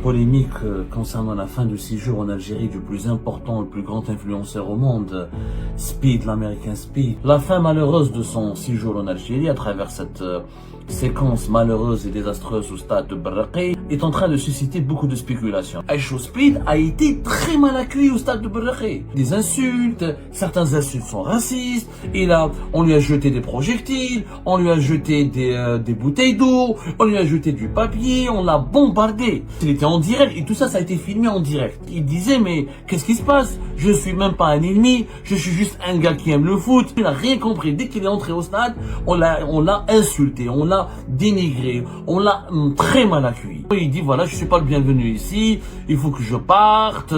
polémique concernant la fin du séjour en Algérie du plus important, le plus grand influenceur au monde, Speed, l'américain Speed. La fin malheureuse de son séjour en Algérie à travers cette séquence malheureuse et désastreuse au stade de Berraqi est en train de susciter beaucoup de spéculations. Aïcho Speed a été très mal accueilli au stade de Berraqi. Des insultes, certaines insultes sont racistes, et là, on lui a jeté des projectiles, on lui a jeté des bouteilles d'eau, on lui a jeté du papier, on l'a bombardé. Il était en direct, et tout ça, ça a été filmé en direct. Il disait, mais qu'est-ce qui se passe? Je suis même pas un ennemi, je suis juste un gars qui aime le foot. Il n'a rien compris. Dès qu'il est entré au stade, on l'a insulté, on l'a dénigré, on l'a très mal accueilli. Il dit, voilà, je suis pas le bienvenu ici, il faut que je parte,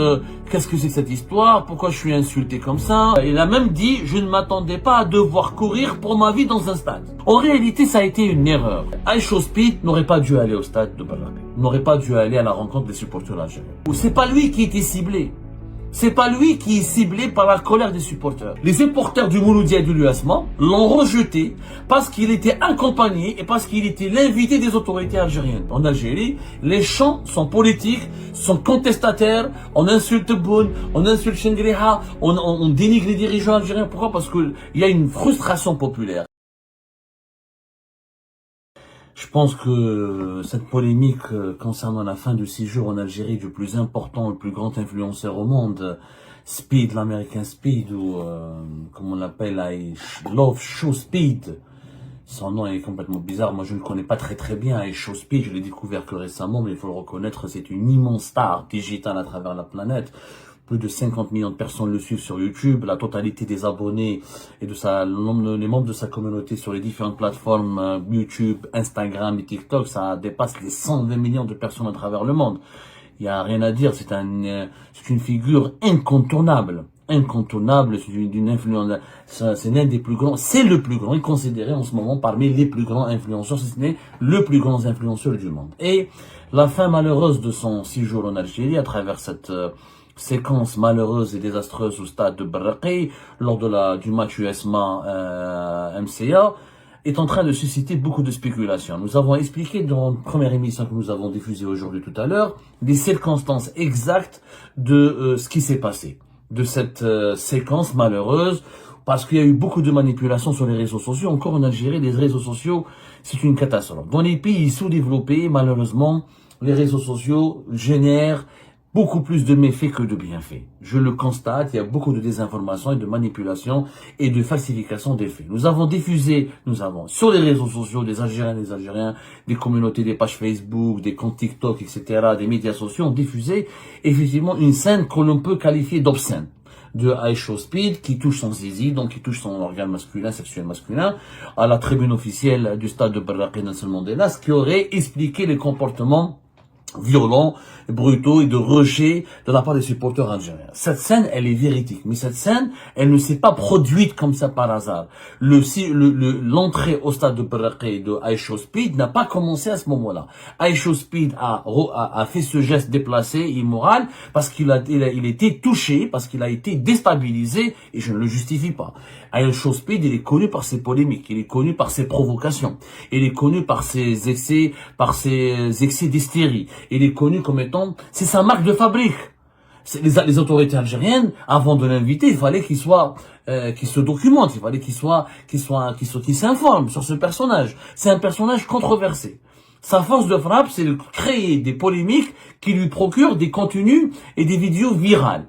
qu'est-ce que c'est que cette histoire, pourquoi je suis insulté comme ça? Il a même dit, je ne m'attendais pas à devoir courir pour ma vie dans un stade. En réalité, ça a été une erreur. Aïcho Speed n'aurait pas dû aller au stade de Berraqi, n'aurait pas dû aller à la rencontre des supporters algériens. C'est pas lui qui était ciblé. C'est pas lui qui est ciblé par la colère des supporters. Les supporters du Mouloudia et du Luasma l'ont rejeté parce qu'il était accompagné et parce qu'il était l'invité des autorités algériennes. En Algérie, les chants sont politiques, sont contestataires, on insulte Boun, on insulte Chengriha, on dénigre les dirigeants algériens. Pourquoi? Parce qu'il y a une frustration populaire. Je pense que cette polémique concernant la fin du séjour en Algérie du plus important, le plus grand influenceur au monde, Speed, l'américain Speed, ou comme on l'appelle, I Love Show Speed. Son nom est complètement bizarre, moi je ne le connais pas très bien, I Show Speed, je l'ai découvert que récemment, mais il faut le reconnaître, c'est une immense star digitale à travers la planète. Plus de 50 millions de personnes le suivent sur YouTube. La totalité des abonnés et les membres de sa communauté sur les différentes plateformes YouTube, Instagram et TikTok, ça dépasse les 120 millions de personnes à travers le monde. Il n'y a rien à dire, c'est une figure incontournable. Incontournable, c'est d'une influence, c'est l'un des plus grands, c'est le plus grand, il est considéré en ce moment parmi les plus grands influenceurs, si ce n'est le plus grand influenceur du monde. Et la fin malheureuse de son séjour en Algérie à travers cette séquence malheureuse et désastreuse au stade de Berraqi lors du match USMA MCA est en train de susciter beaucoup de spéculations. Nous avons expliqué dans la première émission que nous avons diffusée aujourd'hui tout à l'heure les circonstances exactes de ce qui s'est passé, de cette séquence malheureuse, parce qu'il y a eu beaucoup de manipulations sur les réseaux sociaux. Encore en Algérie, les réseaux sociaux, c'est une catastrophe. Dans les pays sous-développés, malheureusement, les réseaux sociaux génèrent beaucoup plus de méfaits que de bienfaits. Je le constate, il y a beaucoup de désinformation et de manipulation et de falsification des faits. Nous avons sur les réseaux sociaux des Algériens, des communautés, des pages Facebook, des comptes TikTok, etc., des médias sociaux ont diffusé effectivement une scène que l'on peut qualifier d'obscène de Aïcho Speed qui touche son zizi, donc qui touche son organe masculin, sexuel masculin, à la tribune officielle du stade de Berraqi Nelson Mandela, ce qui aurait expliqué les comportements violents, brutaux et de rejet de la part des supporters algériens. Cette scène, elle est véridique, mais cette scène, elle ne s'est pas produite comme ça par hasard. L'entrée au stade de Berraqi de Aïcho Speed n'a pas commencé à ce moment-là. Aïcho Speed a fait ce geste déplacé, immoral, parce qu'il était touché, parce qu'il a été déstabilisé, et je ne le justifie pas. Aïcho Speed, il est connu par ses polémiques, il est connu par ses provocations, il est connu par ses excès d'hystérie, il est connu comme étant, c'est sa marque de fabrique. Les autorités algériennes, avant de l'inviter, il fallait qu'il se documente, il fallait qu'il s'informe sur ce personnage. C'est un personnage controversé. Sa force de frappe, c'est de créer des polémiques qui lui procurent des contenus et des vidéos virales.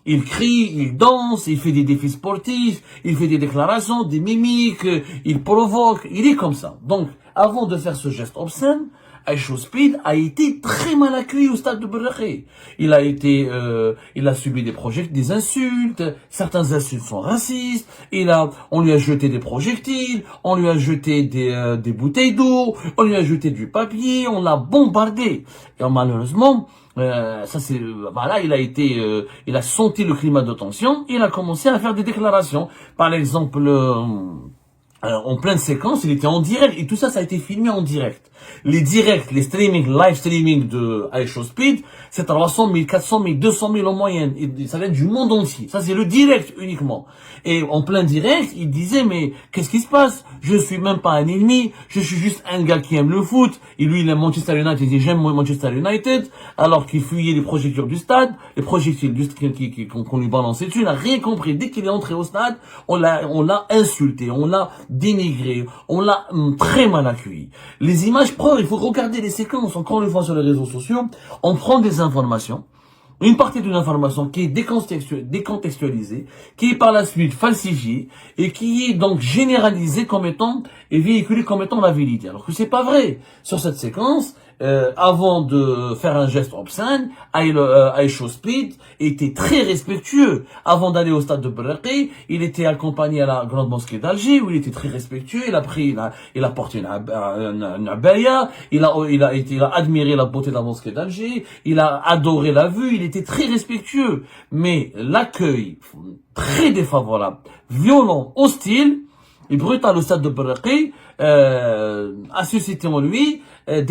Il crie, il danse, il fait des défis sportifs, il fait des déclarations, des mimiques, il provoque, il est comme ça. Donc, avant de faire ce geste obscène, Aïcho Speed a été très mal accueilli au stade de Berraqi. Il a subi des insultes, certains insultes sont racistes, on lui a jeté des projectiles, on lui a jeté des bouteilles d'eau, on lui a jeté du papier, on l'a bombardé. Et malheureusement, il a senti le climat de tension, il a commencé à faire des déclarations. Par exemple, en pleine séquence, il était en direct, et tout ça, ça a été filmé en direct. Les directs, les streaming, live streaming de iShowSpeed, c'est à 300 000, 400 000, 200 000 en moyenne. Et ça vient du monde entier. Ça, c'est le direct uniquement. Et en plein direct, il disait, mais qu'est-ce qui se passe? Je suis même pas un ennemi, je suis juste un gars qui aime le foot. Et lui, il aime Manchester United, il dit, j'aime Manchester United, alors qu'il fuyait les projecteurs du stade, les projectiles qu'on lui balançait dessus, il n'a rien compris. Dès qu'il est entré au stade, on l'a insulté, on l'a dénigré, on l'a très mal accueilli. Les images il faut regarder les séquences, encore une fois sur les réseaux sociaux, on prend des informations, une partie d'une information qui est décontextualisée, qui est par la suite falsifiée, et qui est donc généralisée comme étant, et véhiculée comme étant la vérité. Alors que c'est pas vrai. Sur cette séquence, avant de faire un geste obscène, iShowSpeed était très respectueux. Avant d'aller au stade de Berraqi, il était accompagné à la grande mosquée d'Alger, où il était très respectueux. Il a porté une abaya, il a admiré la beauté de la mosquée d'Alger, il a adoré la vue, il était très respectueux. Mais l'accueil très défavorable, violent, hostile et brutal au stade de Berraqi a suscité en lui ça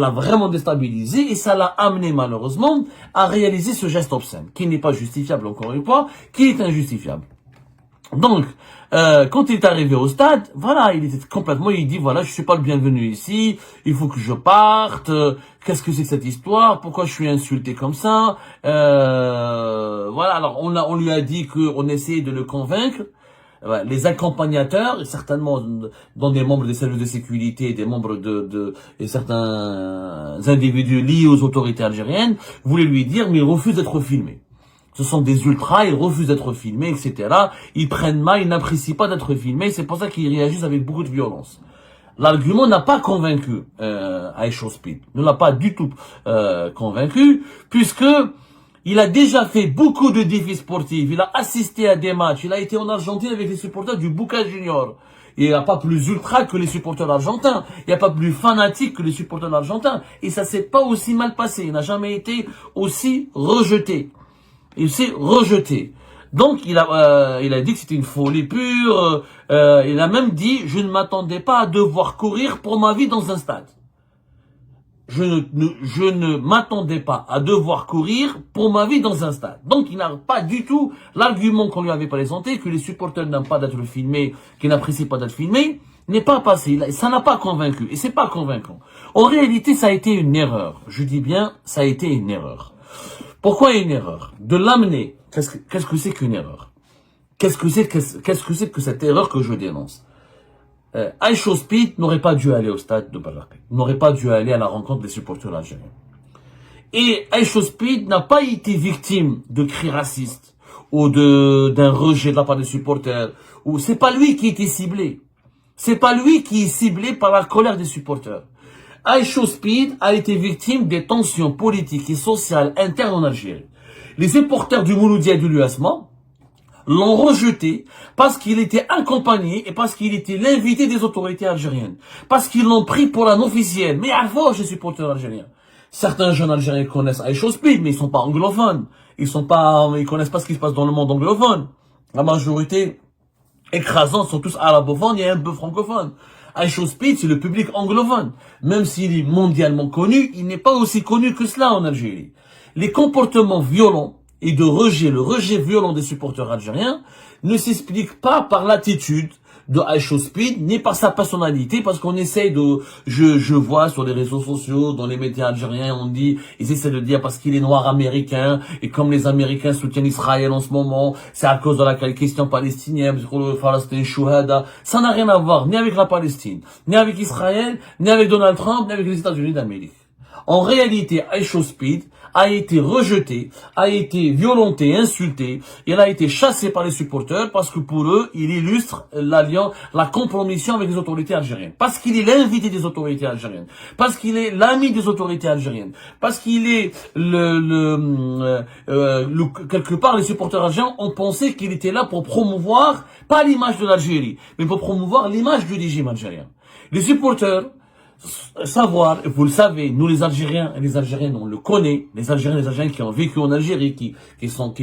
l'a vraiment déstabilisé et ça l'a amené malheureusement à réaliser ce geste obscène, qui n'est pas justifiable encore une fois, qui est injustifiable. Donc, quand il est arrivé au stade, voilà, il était complètement, il dit, voilà, je suis pas le bienvenu ici, il faut que je parte, qu'est-ce que c'est que cette histoire, pourquoi je suis insulté comme ça, voilà, alors on lui a dit qu'on essayait de le convaincre. Les accompagnateurs, certainement dans des membres des services de sécurité, des membres et certains individus liés aux autorités algériennes, voulaient lui dire, mais il refuse d'être filmé. Ce sont des ultras, ils refusent d'être filmés, etc. Ils prennent mal, ils n'apprécient pas d'être filmés, c'est pour ça qu'ils réagissent avec beaucoup de violence. L'argument n'a pas convaincu iShowSpeed, ne l'a pas du tout convaincu, puisque il a déjà fait beaucoup de défis sportifs, il a assisté à des matchs, il a été en Argentine avec les supporters du Boca Junior. Il n'y a pas plus ultra que les supporters argentins, il n'y a pas plus fanatique que les supporters argentins, et ça s'est pas aussi mal passé, il n'a jamais été aussi rejeté. Il s'est rejeté. Donc il a dit que c'était une folie pure, il a même dit, je ne m'attendais pas à devoir courir pour ma vie dans un stade. Je ne m'attendais pas à devoir courir pour ma vie dans un stade. Donc il n'a pas du tout l'argument qu'on lui avait présenté, que les supporters n'aiment pas d'être filmés, qu'ils n'apprécient pas d'être filmés, n'est pas passé. Ça n'a pas convaincu. Et c'est pas convaincant. En réalité, ça a été une erreur. Je dis bien, ça a été une erreur. Pourquoi une erreur? De l'amener. Qu'est-ce que c'est qu'une erreur? Qu'est-ce que c'est que cette erreur que je dénonce? iShowSpeed n'aurait pas dû aller au stade de Berraqi, n'aurait pas dû aller à la rencontre des supporters algériens. Et iShowSpeed n'a pas été victime de cris racistes ou d'un rejet de la part des supporters. Ou c'est pas lui qui était ciblé. C'est pas lui qui est ciblé par la colère des supporters. iShowSpeed a été victime des tensions politiques et sociales internes en Algérie. Les supporters du Mouloudia et du l'USMA l'ont rejeté parce qu'il était accompagné et parce qu'il était l'invité des autorités algériennes. Parce qu'ils l'ont pris pour un officiel. Mais à force, les supporters algériens. Certains jeunes Algériens connaissent iShowSpeed, mais ils sont pas anglophones. Ils connaissent pas ce qui se passe dans le monde anglophone. La majorité écrasante sont tous arabophones et un peu francophones. iShowSpeed, c'est le public anglophone. Même s'il est mondialement connu, il n'est pas aussi connu que cela en Algérie. Les comportements violents et le rejet violent des supporters algériens ne s'explique pas par l'attitude de iShowSpeed, ni par sa personnalité, parce qu'on essaye je vois sur les réseaux sociaux, dans les médias algériens, ils essaient de dire parce qu'il est noir américain, et comme les Américains soutiennent Israël en ce moment, c'est à cause de la question palestinienne, ça n'a rien à voir, ni avec la Palestine, ni avec Israël, ni avec Donald Trump, ni avec les États-Unis d'Amérique. En réalité, iShowSpeed a été rejeté, a été violenté, insulté, il a été chassé par les supporters parce que pour eux, il illustre la compromission avec les autorités algériennes. Parce qu'il est l'invité des autorités algériennes. Parce qu'il est l'ami des autorités algériennes. Parce qu'il est quelque part, les supporters algériens ont pensé qu'il était là pour promouvoir, pas l'image de l'Algérie, mais pour promouvoir l'image du régime algérien. Les supporters savoir, vous le savez, nous les Algériens, on le connaît, les Algériens qui ont vécu en Algérie, qui sont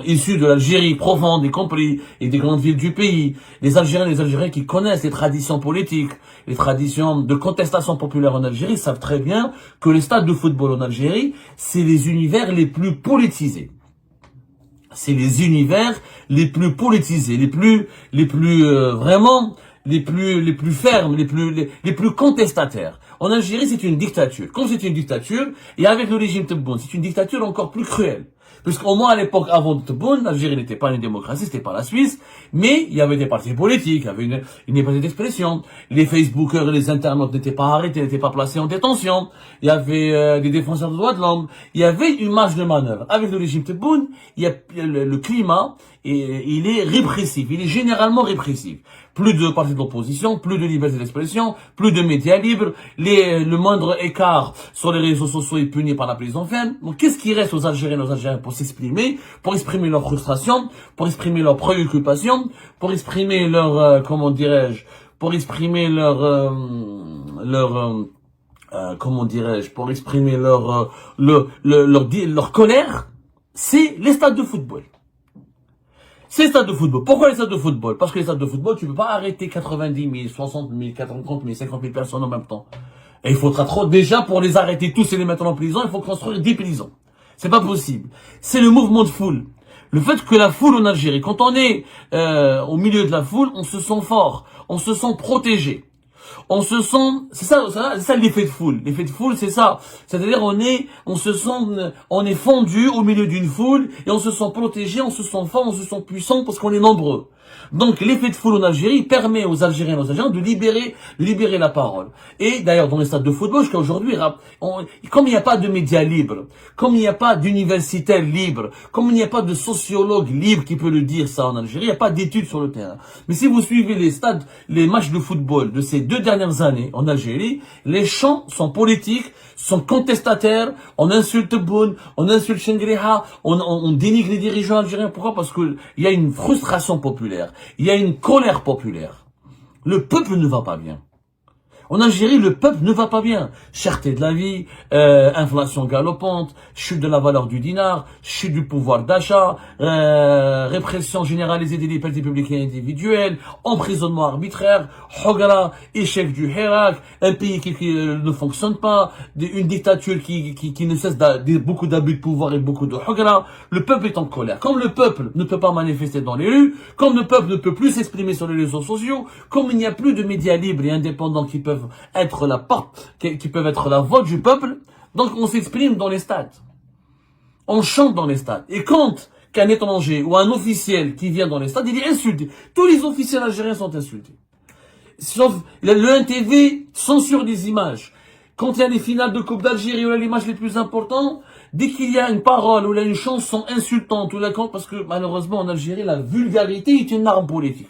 issus de l'Algérie profonde, y compris, et des grandes villes du pays, les Algériens qui connaissent les traditions politiques, les traditions de contestation populaire en Algérie, savent très bien que les stades de football en Algérie, c'est les univers les plus politisés. C'est les univers les plus politisés, les plus fermes, les plus contestataires. En Algérie, c'est une dictature. Comme c'est une dictature, et avec le régime Tebboune, c'est une dictature encore plus cruelle. Puisqu'au moins à l'époque, avant Tebboune, l'Algérie n'était pas une démocratie, c'était pas la Suisse, mais il y avait des partis politiques, il y avait une liberté d'expression, les Facebookers et les internautes n'étaient pas arrêtés, n'étaient pas placés en détention, il y avait des défenseurs des droits de l'homme, il y avait une marge de manœuvre. Avec le régime Tebboune, il y a le climat, et il est répressif, il est généralement répressif. Plus de partis de l'opposition, plus de liberté d'expression, plus de médias libres, le moindre écart sur les réseaux sociaux est puni par la prison ferme. Donc qu'est-ce qui reste aux Algériens pour s'exprimer, pour exprimer leur frustration, pour exprimer leurs préoccupations, pour exprimer leur, pour exprimer pour exprimer leur colère, c'est les stades de football. C'est les stades de football. Pourquoi les stades de football? Parce que les stades de football, tu peux pas arrêter 90 000, 60 000, 40 000, 50 000 personnes en même temps. Et il faudra déjà pour les arrêter tous et les mettre en prison, il faut construire 10 prisons. C'est pas possible. C'est le mouvement de foule. Le fait que la foule en Algérie, quand on est au milieu de la foule, on se sent fort, on se sent protégé. On se sent, c'est ça l'effet de foule. L'effet de foule, c'est ça. C'est-à-dire, on est fondu au milieu d'une foule et on se sent protégé, on se sent fort, on se sent puissant parce qu'on est nombreux. Donc, l'effet de foule en Algérie permet aux Algériens et aux Algériens de libérer la parole. Et d'ailleurs, dans les stades de football, jusqu'à aujourd'hui, comme il n'y a pas de médias libres, comme il n'y a pas d'universitaires libres, comme il n'y a pas de sociologue libre qui peut le dire ça en Algérie, il n'y a pas d'études sur le terrain. Mais si vous suivez les matchs de football de ces 2 dernières années en Algérie, les chants sont politiques, sont contestataires, on insulte Boun, on insulte Chengriha, on dénigre les dirigeants algériens. Pourquoi? Parce que il y a une frustration populaire, il y a une colère populaire. Le peuple ne va pas bien. En Algérie, le peuple ne va pas bien. Cherté de la vie, inflation galopante, chute de la valeur du dinar, chute du pouvoir d'achat, répression généralisée des libertés publiques et individuelles, emprisonnement arbitraire, hogara, échec du Hirak, un pays qui ne fonctionne pas, une dictature qui ne cesse beaucoup d'abus de pouvoir et beaucoup de hogara. Le peuple est en colère. Comme le peuple ne peut pas manifester dans les rues, comme le peuple ne peut plus s'exprimer sur les réseaux sociaux, comme il n'y a plus de médias libres et indépendants qui peuvent être qui peuvent être la voix du peuple, donc on s'exprime dans les stades. On chante dans les stades. Et quand qu'un étranger ou un officiel qui vient dans les stades, il est insulté. Tous les officiels algériens sont insultés. Sauf le NTV censure des images. Quand il y a les finales de Coupe d'Algérie où il y a l'image les plus importantes, dès qu'il y a une parole ou il y a une chanson insultante, parce que malheureusement en Algérie, la vulgarité est une arme politique.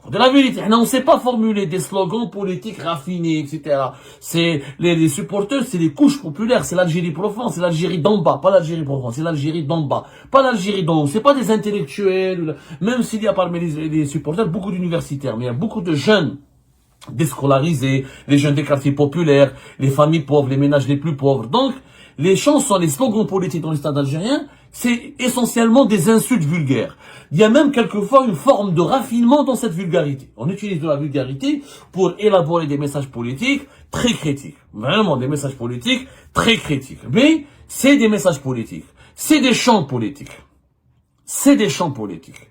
De la vérité, on ne sait pas formuler des slogans politiques raffinés, etc. C'est les supporters, c'est les couches populaires, c'est l'Algérie profonde, c'est l'Algérie d'en bas, pas l'Algérie profonde, c'est l'Algérie d'en bas, pas l'Algérie d'en haut. C'est pas des intellectuels, même s'il y a parmi les supporters beaucoup d'universitaires, mais il y a beaucoup de jeunes déscolarisés, les jeunes des quartiers populaires, les familles pauvres, les ménages les plus pauvres. Donc, les chansons, les slogans politiques dans les stades algériens, c'est essentiellement des insultes vulgaires. Il y a même quelquefois une forme de raffinement dans cette vulgarité. On utilise de la vulgarité pour élaborer des messages politiques très critiques. Vraiment des messages politiques très critiques. Mais c'est des messages politiques. C'est des chants politiques. C'est des chants politiques.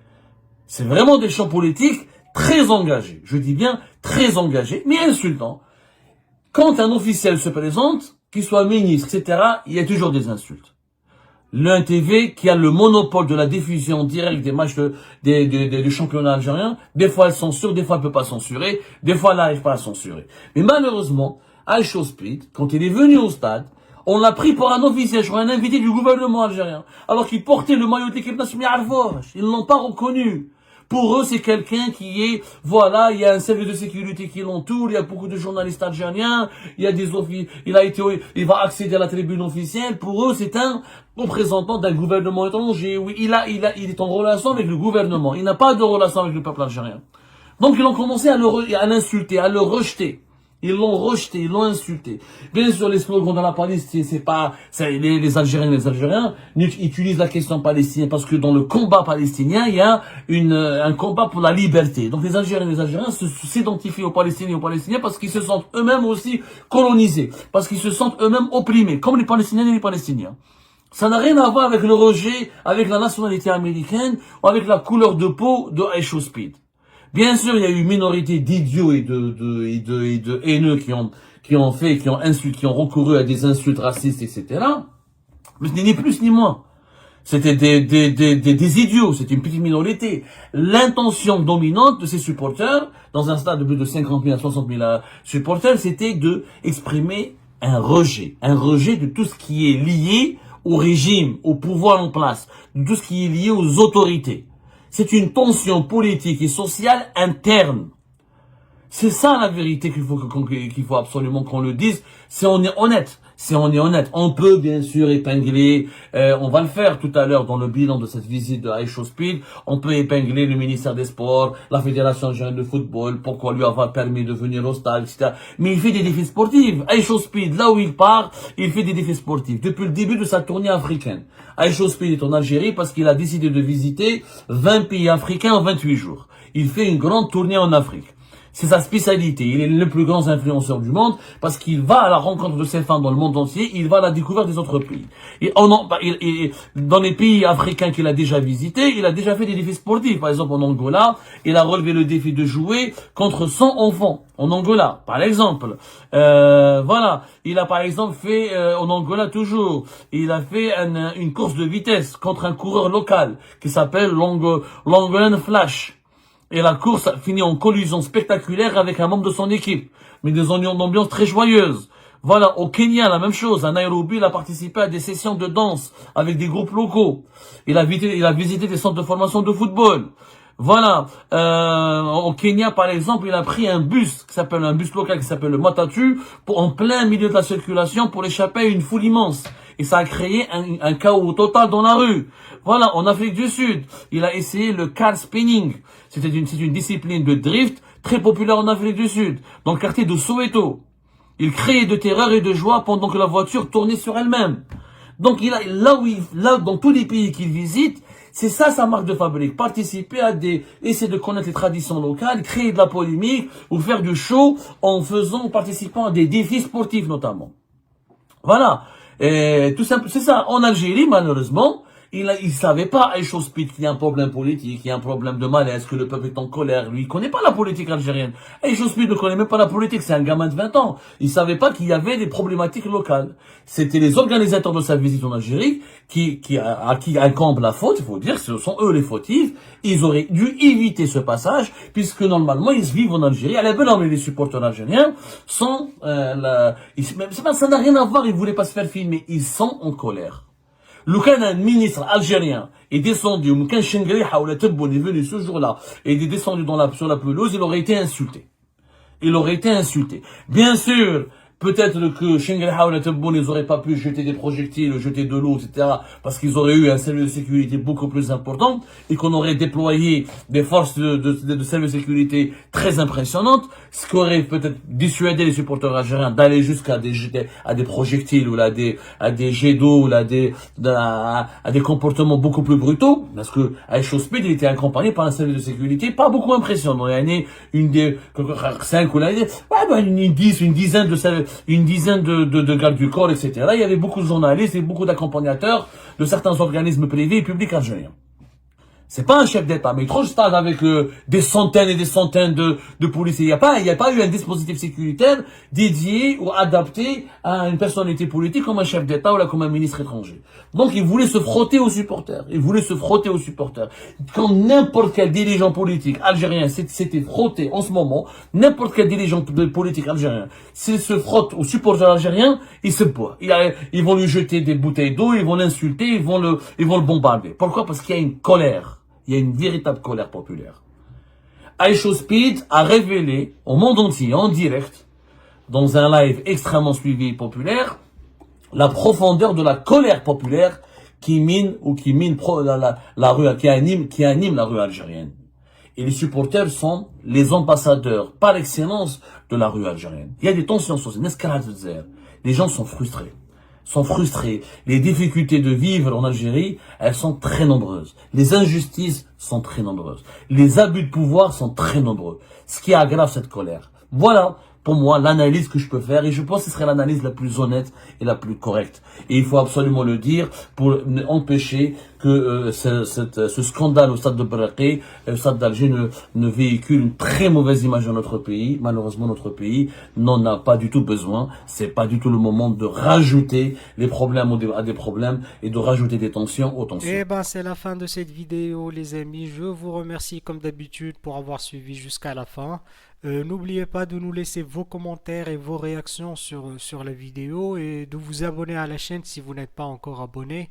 C'est vraiment des chants politiques très engagés. Je dis bien très engagés, mais insultants. Quand un officiel se présente, qu'il soit ministre, etc., il y a toujours des insultes. L'UNTV, qui a le monopole de la diffusion directe des matchs du championnat algérien, des fois elle censure, des fois elle peut pas censurer, des fois elle n'arrive pas à censurer. Mais malheureusement, Aïcho Split, quand il est venu au stade, on l'a pris pour un officiel, un invité du gouvernement algérien, alors qu'il portait le maillot de l'équipe nationale. Ils l'ont pas reconnu. Pour eux, c'est quelqu'un qui est, voilà, il y a un service de sécurité qui l'entoure, il y a beaucoup de journalistes algériens, il y a des officiers, il va accéder à la tribune officielle. Pour eux, c'est un représentant d'un gouvernement étranger. Oui, il est en relation avec le gouvernement. Il n'a pas de relation avec le peuple algérien. Donc, ils ont commencé à l'insulter, à le rejeter. Ils l'ont rejeté, ils l'ont insulté. Bien sûr, les slogans de la Palestine, les Algériens, utilisent la question palestinienne parce que dans le combat palestinien, il y a un combat pour la liberté. Donc les Algériens s'identifient aux Palestiniens et aux Palestiniens parce qu'ils se sentent eux-mêmes aussi colonisés, parce qu'ils se sentent eux-mêmes opprimés, comme les Palestiniens et les Palestiniens. Ça n'a rien à voir avec le rejet, avec la nationalité américaine ou avec la couleur de peau de Aisho Speed. Bien sûr, il y a eu une minorité d'idiots et de haineux qui ont recouru à des insultes racistes, etc. Mais ce n'est ni plus ni moins. C'était des idiots, c'était une petite minorité. L'intention dominante de ces supporters, dans un stade de plus de 50 000 à 60 000 supporters, c'était de exprimer un rejet de tout ce qui est lié au régime, au pouvoir en place, de tout ce qui est lié aux autorités. C'est une tension politique et sociale interne. C'est ça la vérité qu'il faut absolument qu'on le dise. Si on est honnête, on peut bien sûr épingler, on va le faire tout à l'heure dans le bilan de cette visite de Aisho Speed, on peut épingler le ministère des Sports, la Fédération algérienne de football, pourquoi lui avoir permis de venir au stade, etc. Mais il fait des défis sportifs. Aisho Speed, là où il part, il fait des défis sportifs. Depuis le début de sa tournée africaine. Aisho Speed est en Algérie parce qu'il a décidé de visiter 20 pays africains en 28 jours. Il fait une grande tournée en Afrique. C'est sa spécialité. Il est le plus grand influenceur du monde parce qu'il va à la rencontre de ses fans dans le monde entier. Il va à la découverte des autres pays. Et dans les pays africains qu'il a déjà visités, il a déjà fait des défis sportifs. Par exemple, en Angola, il a relevé le défi de jouer contre 100 enfants. En Angola, par exemple. Voilà. Il a par exemple fait, en Angola toujours, il a fait une course de vitesse contre un coureur local qui s'appelle Longolan Flash. Et la course a fini en collision spectaculaire avec un membre de son équipe. Mais des ambiances très joyeuses. Voilà, au Kenya, la même chose. À Nairobi, il a participé à des sessions de danse avec des groupes locaux. Il a visité des centres de formation de football. Voilà, au Kenya, par exemple, il a pris un bus local qui s'appelle le Matatu, en plein milieu de la circulation pour échapper à une foule immense. Et ça a créé un chaos total dans la rue. Voilà, en Afrique du Sud, il a essayé le car spinning. C'est une discipline de drift très populaire en Afrique du Sud, dans le quartier de Soweto. Il créait de terreur et de joie pendant que la voiture tournait sur elle-même. Donc dans tous les pays qu'il visite, c'est ça sa marque de fabrique. Participer essayer de connaître les traditions locales, créer de la polémique ou faire du show participant à des défis sportifs notamment. Voilà. Et tout simple, c'est ça. En Algérie, malheureusement, il savait pas, Aisho Speed, qu'il y a un problème politique, qu'il y a un problème de malaise, que le peuple est en colère. Lui, il connaît pas la politique algérienne. Aisho Speed ne connaît même pas la politique, c'est un gamin de 20 ans. Il savait pas qu'il y avait des problématiques locales. C'était les organisateurs de sa visite en Algérie à qui incombe la faute, il faut dire, ce sont eux les fautifs. Ils auraient dû éviter ce passage, puisque normalement, ils vivent en Algérie. À la belle, les supporters algériens sont, ça n'a rien à voir, ils voulaient pas se faire filmer. Ils sont en colère. Un ministre algérien est descendu, ou qu'un Shengriha ou la Tebboune est venu ce jour-là, et il est descendu sur la pelouse, il aurait été insulté. Bien sûr, peut-être que Shengriha ou la Tebboune, ils auraient pas pu jeter des projectiles, jeter de l'eau, etc., parce qu'ils auraient eu un service de sécurité beaucoup plus important, et qu'on aurait déployé des forces de service de sécurité très impressionnantes, ce qui aurait peut-être dissuadé les supporters algériens d'aller jusqu'à des projectiles, ou à des jets d'eau, ou à des comportements beaucoup plus brutaux, parce que Aisho Speed, il était accompagné par un service de sécurité pas beaucoup impressionnant. Il y en a 5 ou une dizaine de gardes du corps, etc. Il y avait beaucoup de journalistes et beaucoup d'accompagnateurs de certains organismes privés et publics algériens. C'est pas un chef d'État, mais il trop stade avec des centaines et des centaines de policiers. Il n'y a pas eu un dispositif sécuritaire dédié ou adapté à une personnalité politique comme un chef d'État ou comme un ministre étranger. Donc il voulait se frotter aux supporters. Quand n'importe quel dirigeant politique algérien s'était frotté en ce moment, n'importe quel dirigeant politique algérien, s'il se frotte aux supporters algériens, il se boit. Ils vont lui jeter des bouteilles d'eau, ils vont l'insulter, ils vont le bombarder. Pourquoi? Parce qu'il y a une colère. Il y a une véritable colère populaire. Aisho Speed a révélé au monde entier, en direct, dans un live extrêmement suivi et populaire, la profondeur de la colère populaire qui anime la rue algérienne. Et les supporters sont les ambassadeurs par excellence de la rue algérienne. Il y a des tensions sociales. Les gens sont frustrés. Les difficultés de vivre en Algérie, elles sont très nombreuses. Les injustices sont très nombreuses. Les abus de pouvoir sont très nombreux. Ce qui aggrave cette colère. Voilà, pour moi, l'analyse que je peux faire. Et je pense que ce serait l'analyse la plus honnête et la plus correcte. Et il faut absolument le dire pour empêcher que ce scandale au stade de Braquet, au stade d'Alger, ne véhicule une très mauvaise image de notre pays. Malheureusement, notre pays n'en a pas du tout besoin. C'est pas du tout le moment de rajouter les problèmes à des problèmes et de rajouter des tensions aux tensions. Et ben c'est la fin de cette vidéo les amis. Je vous remercie comme d'habitude pour avoir suivi jusqu'à la fin. N'oubliez pas de nous laisser vos commentaires et vos réactions sur la vidéo et de vous abonner à la chaîne si vous n'êtes pas encore abonné.